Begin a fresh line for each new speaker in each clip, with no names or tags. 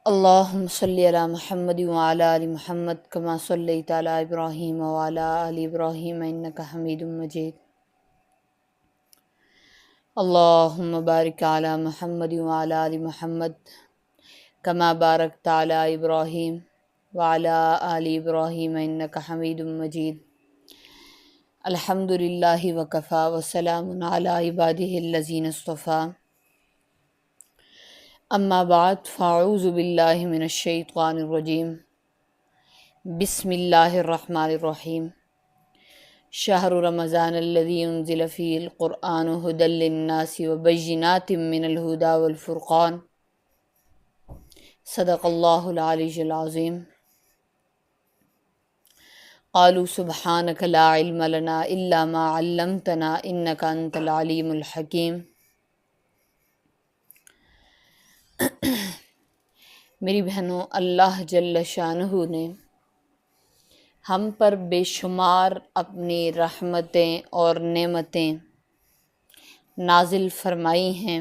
اللہم صلی علی محمد وعلی آل محمد کما صلیت علی ابراہیم وعلی آل ابراہیم انک حمید مجید۔ اللہم بارک علی محمد وعلی آل محمد کما بارکت علی ابراہیم وعلی آل ابراہیم انک حمید مجید۔ الحمدللہ وکفی وسلام علی عبادہ الذین اصطفی، اما بعد فاعوذ باللہ من الشیطان الرجیم، بسم اللہ الرحمن الرحیم۔ شہر رمضان الذی انزل فیہ القرآن ھدی للناس وبینات من الہدی والفرقان، صدق اللہ العلی العظیم۔ قالوا سبحانک لا علم لنا الا ما علمتنا انک انت العلیم الحکیم۔ میری بہنوں، اللہ جل شانہ نے ہم پر بے شمار اپنی رحمتیں اور نعمتیں نازل فرمائی ہیں۔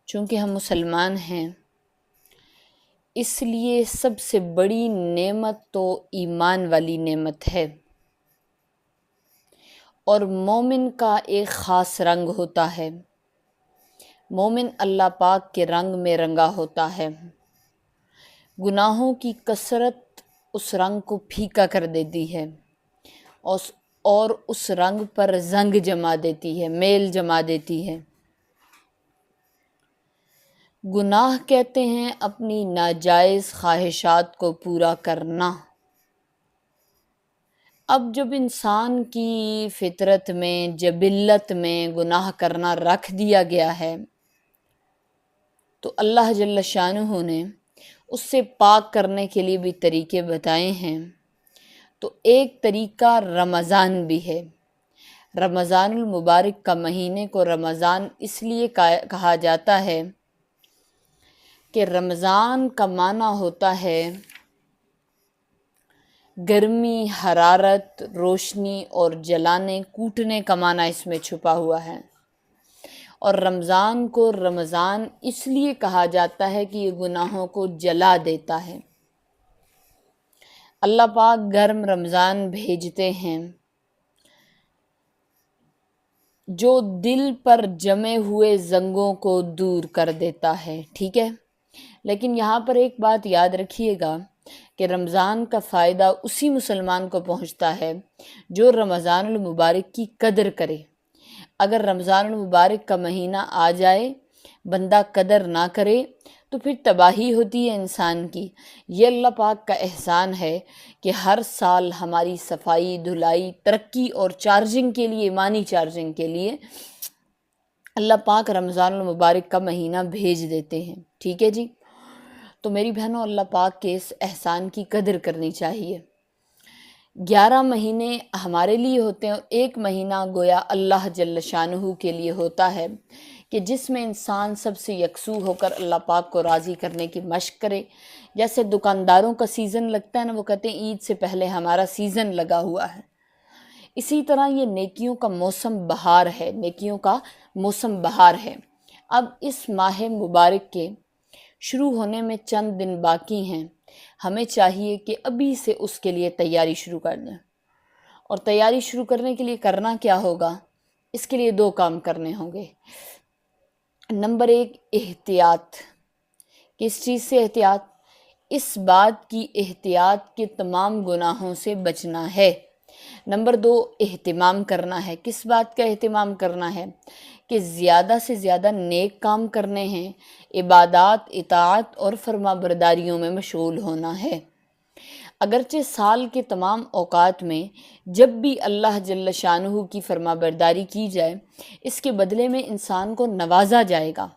چونکہ ہم مسلمان ہیں، اس لیے سب سے بڑی نعمت تو ایمان والی نعمت ہے، اور مومن کا ایک خاص رنگ ہوتا ہے۔ مومن اللہ پاک کے رنگ میں رنگا ہوتا ہے۔ گناہوں کی کثرت اس رنگ کو پھیکا کر دیتی ہے اور اس رنگ پر زنگ جما دیتی ہے، میل جما دیتی ہے۔ گناہ کہتے ہیں اپنی ناجائز خواہشات کو پورا کرنا۔ اب جب انسان کی فطرت میں، جبلت میں گناہ کرنا رکھ دیا گیا ہے، تو اللہ جل شانہ نے اس سے پاک کرنے کے لیے بھی طریقے بتائے ہیں۔ تو ایک طریقہ رمضان بھی ہے۔ رمضان المبارک کا مہینے کو رمضان اس لیے کہا جاتا ہے کہ رمضان کا معنی ہوتا ہے گرمی، حرارت، روشنی اور جلانے، کوٹنے کا معنی اس میں چھپا ہوا ہے۔ اور رمضان کو رمضان اس لیے کہا جاتا ہے کہ یہ گناہوں کو جلا دیتا ہے۔ اللہ پاک گرم رمضان بھیجتے ہیں جو دل پر جمے ہوئے زنگوں کو دور کر دیتا ہے، ٹھیک ہے؟ لیکن یہاں پر ایک بات یاد رکھیے گا کہ رمضان کا فائدہ اسی مسلمان کو پہنچتا ہے جو رمضان المبارک کی قدر کرے۔ اگر رمضان المبارک کا مہینہ آ جائے، بندہ قدر نہ کرے، تو پھر تباہی ہوتی ہے انسان کی۔ یہ اللہ پاک کا احسان ہے کہ ہر سال ہماری صفائی، دھلائی، ترقی اور چارجنگ کے لیے، ایمانی چارجنگ کے لیے اللہ پاک رمضان المبارک کا مہینہ بھیج دیتے ہیں، ٹھیک ہے جی؟ تو میری بہنوں، اللہ پاک کے اس احسان کی قدر کرنی چاہیے۔ 11 مہینے ہمارے لیے ہوتے ہیں، اور ایک مہینہ گویا اللہ جل شانہ کے لیے ہوتا ہے کہ جس میں انسان سب سے یکسو ہو کر اللہ پاک کو راضی کرنے کی مشق کرے۔ جیسے دکانداروں کا سیزن لگتا ہے نا، وہ کہتے ہیں عید سے پہلے ہمارا سیزن لگا ہوا ہے۔ اسی طرح یہ نیکیوں کا موسم بہار ہے، نیکیوں کا موسم بہار ہے۔ اب اس ماہ مبارک کے شروع ہونے میں چند دن باقی ہیں، ہمیں چاہیے کہ ابھی سے اس کے لیے تیاری شروع کر دیں۔ اور تیاری شروع کرنے کے لیے کرنا کیا ہوگا؟ اس کے لیے 2 کام کرنے ہوں گے۔ نمبر 1، احتیاط۔ کس چیز سے احتیاط؟ اس بات کی احتیاط کہ تمام گناہوں سے بچنا ہے۔ نمبر 2، اہتمام کرنا ہے۔ کس بات کا اہتمام کرنا ہے؟ کہ زیادہ سے زیادہ نیک کام کرنے ہیں، عبادات، اطاعت اور فرما برداریوں میں مشغول ہونا ہے۔ اگرچہ سال کے تمام اوقات میں جب بھی اللہ جل شانہ کی فرما برداری کی جائے، اس کے بدلے میں انسان کو نوازا جائے گا،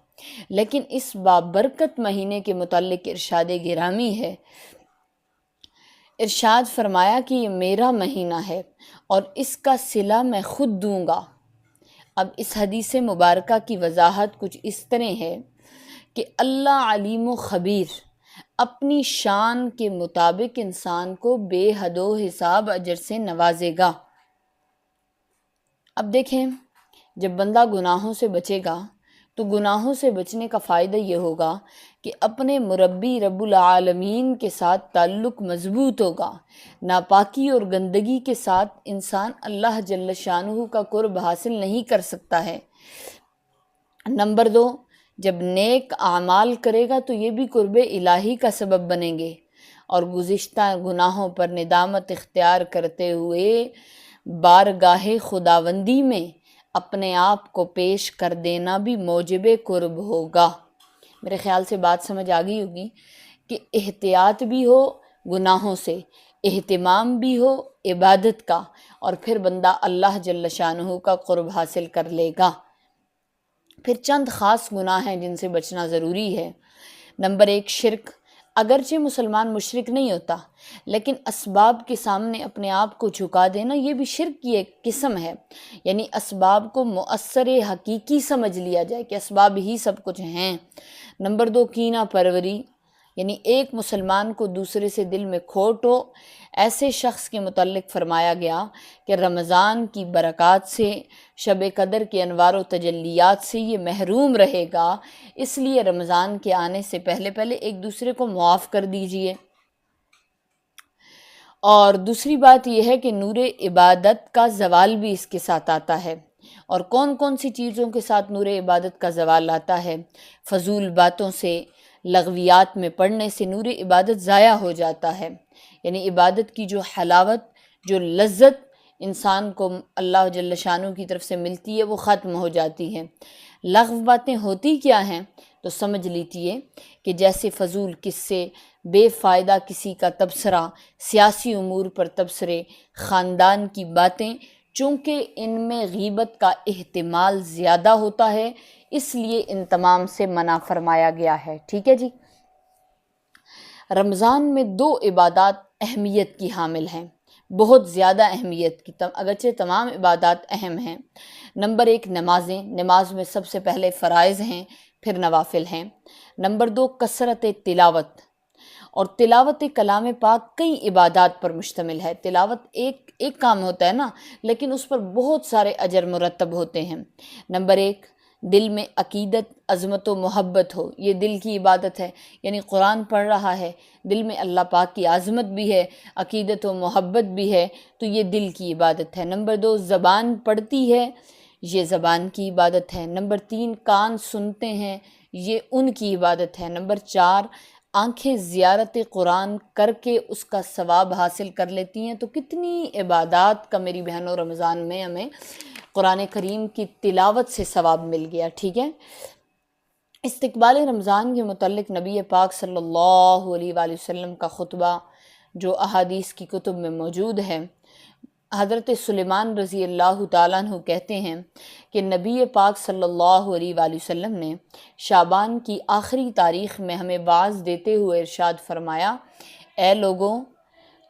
لیکن اس بابرکت مہینے کے متعلق ارشاد گرامی ہے۔ ارشاد فرمایا کہ یہ میرا مہینہ ہے اور اس کا صلہ میں خود دوں گا۔ اب اس حدیث مبارکہ کی وضاحت کچھ اس طرح ہے کہ اللہ علیم و خبیر اپنی شان کے مطابق انسان کو بے حد و حساب اجر سے نوازے گا۔ اب دیکھیں، جب بندہ گناہوں سے بچے گا، تو گناہوں سے بچنے کا فائدہ یہ ہوگا کہ اپنے مربی رب العالمین کے ساتھ تعلق مضبوط ہوگا۔ ناپاکی اور گندگی کے ساتھ انسان اللہ جل شانہ کا قرب حاصل نہیں کر سکتا ہے۔ نمبر 2، جب نیک اعمال کرے گا تو یہ بھی قرب الہی کا سبب بنیں گے، اور گزشتہ گناہوں پر ندامت اختیار کرتے ہوئے بارگاہ خداوندی میں اپنے آپ کو پیش کر دینا بھی موجب قرب ہوگا۔ میرے خیال سے بات سمجھ آ گئی ہوگی کہ احتیاط بھی ہو گناہوں سے، اہتمام بھی ہو عبادت کا، اور پھر بندہ اللہ جل شانہ کا قرب حاصل کر لے گا۔ پھر چند خاص گناہ ہیں جن سے بچنا ضروری ہے۔ نمبر 1، شرک۔ اگرچہ مسلمان مشرک نہیں ہوتا، لیکن اسباب کے سامنے اپنے آپ کو جھکا دینا یہ بھی شرک کی ایک قسم ہے، یعنی اسباب کو مؤثر حقیقی سمجھ لیا جائے کہ اسباب ہی سب کچھ ہیں۔ نمبر 2، کینہ پروری، یعنی ایک مسلمان کو دوسرے سے دل میں کھوٹ ہو۔ ایسے شخص کے متعلق فرمایا گیا کہ رمضان کی برکات سے، شب قدر کے انوار و تجلیات سے یہ محروم رہے گا، اس لیے رمضان کے آنے سے پہلے ایک دوسرے کو معاف کر دیجئے۔ اور دوسری بات یہ ہے کہ نور عبادت کا زوال بھی اس کے ساتھ آتا ہے۔ اور کون کون سی چیزوں کے ساتھ نور عبادت کا زوال آتا ہے؟ فضول باتوں سے، لغویات میں پڑھنے سے نور عبادت ضائع ہو جاتا ہے، یعنی عبادت کی جو حلاوت، جو لذت انسان کو اللہ جل شانہ کی طرف سے ملتی ہے وہ ختم ہو جاتی ہے۔ لغو باتیں ہوتی کیا ہیں؟ تو سمجھ لیجیے کہ جیسے فضول قصے، بے فائدہ کسی کا تبصرہ، سیاسی امور پر تبصرے، خاندان کی باتیں، چونکہ ان میں غیبت کا احتمال زیادہ ہوتا ہے، اس لیے ان تمام سے منع فرمایا گیا ہے۔ ٹھیک ہے جی۔ رمضان میں 2 عبادات اہمیت کی حامل ہیں، بہت زیادہ اہمیت کی، اگرچہ تمام عبادات اہم ہیں۔ نمبر 1، نمازیں۔ نماز میں سب سے پہلے فرائض ہیں، پھر نوافل ہیں۔ نمبر 2، کثرت تلاوت، اور تلاوت کلام پاک کئی عبادات پر مشتمل ہے۔ تلاوت ایک کام ہوتا ہے نا، لیکن اس پر بہت سارے اجر مرتب ہوتے ہیں۔ نمبر 1، دل میں عقیدت، عظمت و محبت ہو، یہ دل کی عبادت ہے، یعنی قرآن پڑھ رہا ہے، دل میں اللہ پاک کی عظمت بھی ہے، عقیدت و محبت بھی ہے، تو یہ دل کی عبادت ہے۔ نمبر 2، زبان پڑھتی ہے، یہ زبان کی عبادت ہے۔ نمبر 3، کان سنتے ہیں، یہ ان کی عبادت ہے۔ نمبر 4، آنکھیں زیارت قرآن کر کے اس کا ثواب حاصل کر لیتی ہیں۔ تو کتنی عبادات کا میری بہنوں رمضان میں ہمیں قرآن کریم کی تلاوت سے ثواب مل گیا۔ ٹھیک ہے۔ استقبال رمضان کے متعلق نبی پاک صلی اللہ علیہ وآلہ وسلم کا خطبہ جو احادیث کی کتب میں موجود ہے، حضرت سلیمان رضی اللہ تعالیٰ عنہ کہتے ہیں کہ نبی پاک صلی اللہ علیہ وآلہ وسلم نے شعبان کی آخری تاریخ میں ہمیں واعظ دیتے ہوئے ارشاد فرمایا، اے لوگوں،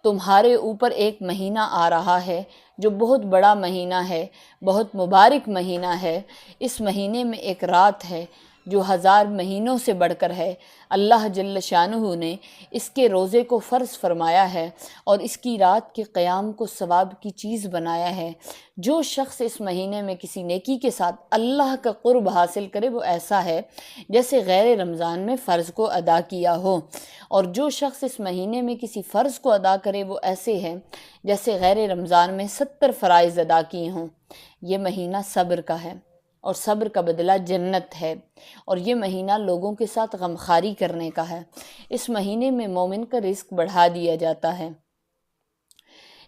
تمہارے اوپر ایک مہینہ آ رہا ہے جو بہت بڑا مہینہ ہے، بہت مبارک مہینہ ہے۔ اس مہینے میں ایک رات ہے جو 1000 مہینوں سے بڑھ کر ہے۔ اللہ جل شانہ نے اس کے روزے کو فرض فرمایا ہے اور اس کی رات کے قیام کو ثواب کی چیز بنایا ہے۔ جو شخص اس مہینے میں کسی نیکی کے ساتھ اللہ کا قرب حاصل کرے وہ ایسا ہے جیسے غیر رمضان میں فرض کو ادا کیا ہو، اور جو شخص اس مہینے میں کسی فرض کو ادا کرے وہ ایسے ہے جیسے غیر رمضان میں 70 فرائض ادا کیے ہوں۔ یہ مہینہ صبر کا ہے، اور صبر کا بدلہ جنت ہے، اور یہ مہینہ لوگوں کے ساتھ غمخواری کرنے کا ہے۔ اس مہینے میں مومن کا رزق بڑھا دیا جاتا ہے۔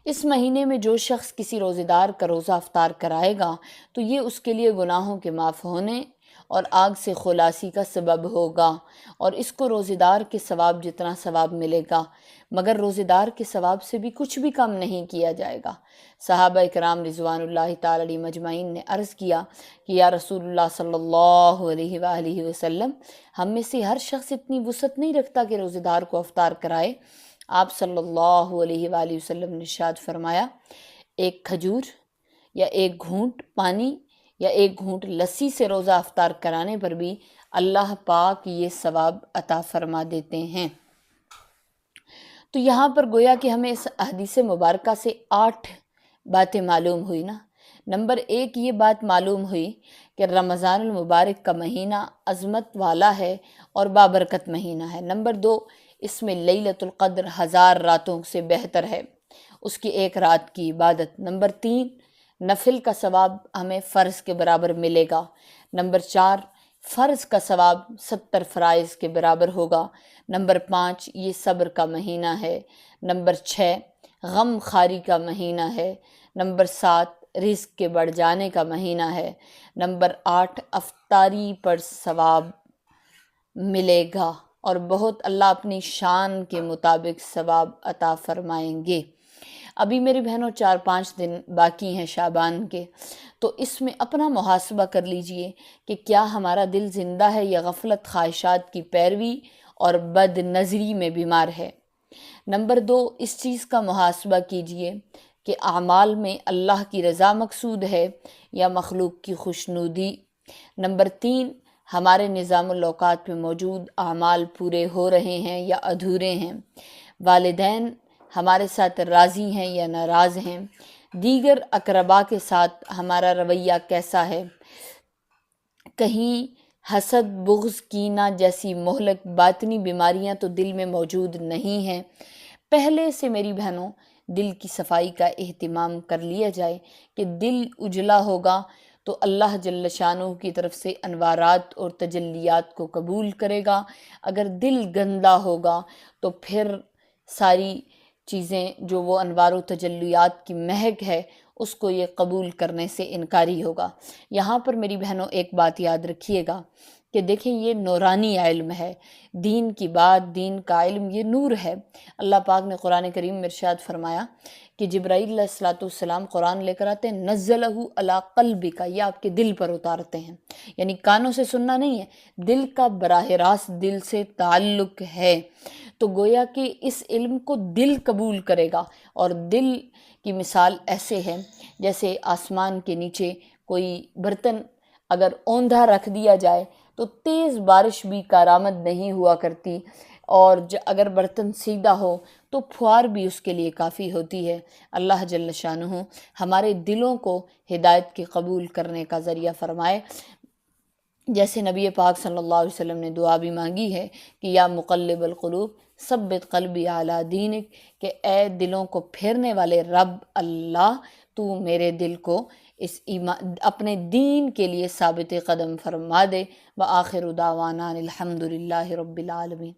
اس مہینے میں جو شخص کسی روزے دار کا روزہ افطار کرائے گا تو یہ اس کے لیے گناہوں کے معاف ہونے اور آگ سے خلاصی کا سبب ہوگا، اور اس کو روزے دار کے ثواب جتنا ثواب ملے گا، مگر روزے دار کے ثواب سے بھی کچھ بھی کم نہیں کیا جائے گا۔ صحابہ کرام رضوان اللہ تعالی علیہ مجمعین نے عرض کیا کہ یا رسول اللہ صلی اللہ علیہ وآلہ وسلم، ہم میں سے ہر شخص اتنی وسعت نہیں رکھتا کہ روزے دار کو افطار کرائے۔ آپ صلی اللہ علیہ وآلہ وسلم نے ارشاد فرمایا، ایک کھجور یا ایک گھونٹ پانی یا ایک گھونٹ لسی سے روزہ افطار کرانے پر بھی اللہ پاک یہ ثواب عطا فرما دیتے ہیں۔ تو یہاں پر گویا کہ ہمیں اس حدیث مبارکہ سے 8 باتیں معلوم ہوئی نا۔ نمبر 1 یہ بات معلوم ہوئی کہ رمضان المبارک کا مہینہ عظمت والا ہے اور بابرکت مہینہ ہے۔ نمبر 2 اس میں لیلۃ القدر 1000 راتوں سے بہتر ہے، اس کی ایک رات کی عبادت۔ نمبر 3 نفل کا ثواب ہمیں فرض کے برابر ملے گا۔ نمبر 4 فرض کا ثواب 70 فرائض کے برابر ہوگا۔ نمبر 5 یہ صبر کا مہینہ ہے۔ نمبر 6 غم خاری کا مہینہ ہے۔ نمبر 7 رزق کے بڑھ جانے کا مہینہ ہے۔ نمبر 8 افطاری پر ثواب ملے گا اور بہت اللہ اپنی شان کے مطابق ثواب عطا فرمائیں گے۔ ابھی میری بہنوں 4-5 دن باقی ہیں شعبان کے، تو اس میں اپنا محاسبہ کر لیجئے کہ کیا ہمارا دل زندہ ہے یا غفلت، خواہشات کی پیروی اور بد نظری میں بیمار ہے۔ نمبر 2 اس چیز کا محاسبہ کیجئے کہ اعمال میں اللہ کی رضا مقصود ہے یا مخلوق کی خوشنودی۔ نمبر 3 ہمارے نظام الاوقات میں موجود اعمال پورے ہو رہے ہیں یا ادھورے ہیں۔ والدین ہمارے ساتھ راضی ہیں یا ناراض ہیں۔ دیگر اقربا کے ساتھ ہمارا رویہ کیسا ہے۔ کہیں حسد، بغض، کینہ جیسی مہلک باطنی بیماریاں تو دل میں موجود نہیں ہیں۔ پہلے سے میری بہنوں دل کی صفائی کا اہتمام کر لیا جائے کہ دل اجلا ہوگا تو اللہ جل شانہ کی طرف سے انوارات اور تجلیات کو قبول کرے گا۔ اگر دل گندا ہوگا تو پھر ساری چیزیں جو وہ انوار و تجلیات کی مہک ہے اس کو یہ قبول کرنے سے انکاری ہوگا۔ یہاں پر میری بہنوں ایک بات یاد رکھیے گا کہ دیکھیں یہ نورانی علم ہے، دین کی بات، دین کا علم یہ نور ہے۔ اللہ پاک نے قرآن کریم میں ارشاد فرمایا کہ جبرائیل علیہ السلام قرآن لے کر آتے ہیں، نزلہ علی قلبک، یہ آپ کے دل پر اتارتے ہیں، یعنی کانوں سے سننا نہیں ہے، دل کا براہ راست دل سے تعلق ہے۔ تو گویا کہ اس علم کو دل قبول کرے گا، اور دل کی مثال ایسے ہے جیسے آسمان کے نیچے کوئی برتن اگر اوندھا رکھ دیا جائے تو تیز بارش بھی کارآمد نہیں ہوا کرتی، اور اگر برتن سیدھا ہو تو پھوار بھی اس کے لیے کافی ہوتی ہے۔ اللہ جل شانہ ہمارے دلوں کو ہدایت کے قبول کرنے کا ذریعہ فرمائے۔ جیسے نبی پاک صلی اللہ علیہ وسلم نے دعا بھی مانگی ہے کہ یا مقلب القلوب ثبت قلبی علی دینک، کہ اے دلوں کو پھیرنے والے رب اللہ، تو میرے دل کو اس اپنے دین کے لیے ثابت قدم فرما دے۔ وآخر دعوانا الحمد للہ رب العالمین۔